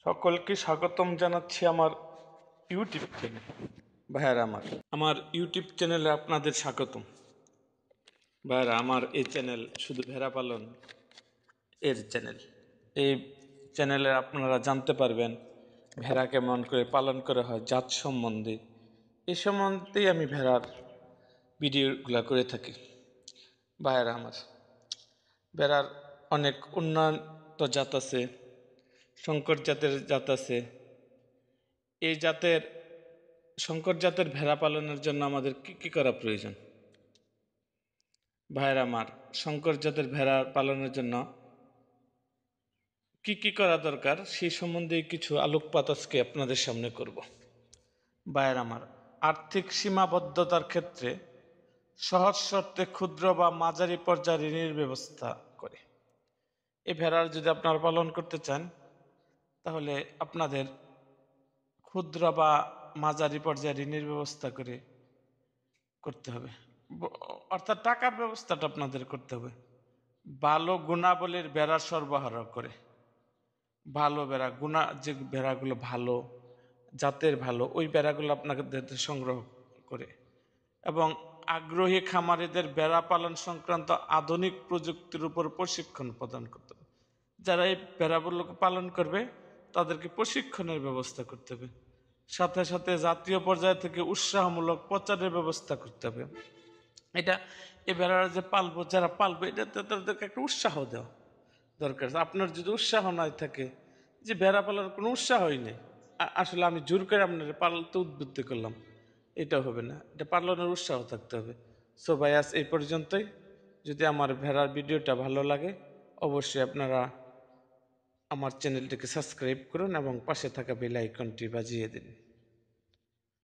সকলকে স্বাগতম জানাচ্ছি আমার ইউটিউব চ্যানেল। ভাইয়ারা, আমার ইউটিউব চ্যানেলে আপনাদের স্বাগতম। ভাইয়ারা, আমার এই চ্যানেল শুধু ভেড়া পালন এর চ্যানেল। এই চ্যানেলে আপনারা জানতে পারবেন ভেড়া কেমন করে পালন করা হয়, জাত সম্বন্ধে। এই সম্বন্ধেই আমি ভেড়ার ভিডিওগুলো করে থাকি। ভাইয়ারা, ভেড়ার অনেক উন্নত জাত আছে, শঙ্কর জাতের জাত আছে। এই জাতের শঙ্কর জাতের ভেড়া পালনের জন্য আমাদের কি করা প্রয়োজন? ভাইয়েরা আমার, শঙ্কর জাতের ভেড়া পালনের জন্য কি করা দরকার সেই সম্বন্ধে কিছু আলোকপাত আজকে আপনাদের সামনে করব। ভাইয়েরা আমার, আর্থিক সীমাবদ্ধতার ক্ষেত্রে সহজ শর্তে ক্ষুদ্র বা মাঝারি পর্যায়ে ঋণের ব্যবস্থা করে। এই ভেড়ার যদি আপনারা পালন করতে চান, তাহলে আপনাদের ক্ষুদ্র বা মাঝারি পর্যায়ে ঋণের ব্যবস্থা করতে হবে। অর্থাৎ টাকার ব্যবস্থাটা আপনাদের করতে হবে। ভালো গুণাবলীর বেড়া সরবরাহ করে, ভালো বেড়া, যে বেড়াগুলো ভালো জাতের, ভালো ওই বেড়াগুলো আপনাদের সংগ্রহ করে, এবং আগ্রহী খামারিদের বেড়া পালন সংক্রান্ত আধুনিক প্রযুক্তির উপর প্রশিক্ষণ প্রদান করতে হবে। যারা এই বেড়াগুলোকে পালন করবে তাদেরকে প্রশিক্ষণের ব্যবস্থা করতে হবে। সাথে সাথে জাতীয় পর্যায় থেকে উৎসাহমূলক প্রচারের ব্যবস্থা করতে হবে। এটা এ ভেড়ারা যে পালবো, যারা পালবো, এটা তাদেরকে একটা উৎসাহ দেওয়া দরকার। আপনার যদি উৎসাহ নাই থাকে, যে ভেড়া পালার কোনো উৎসাহই নেই, আসলে আমি জোর করে আপনার পালতে উদ্বুদ্ধ করলাম, এটা হবে না। এটা পালনের উৎসাহ থাকতে হবে। সো ভাই, আজ এই পর্যন্তই। যদি আমার ভেড়ার ভিডিওটা ভালো লাগে, অবশ্যই আপনারা আমার চ্যানেলটিকে সাবস্ক্রাইব করুন এবং পাশে থাকা বেল আইকনটি বাজিয়ে দিন।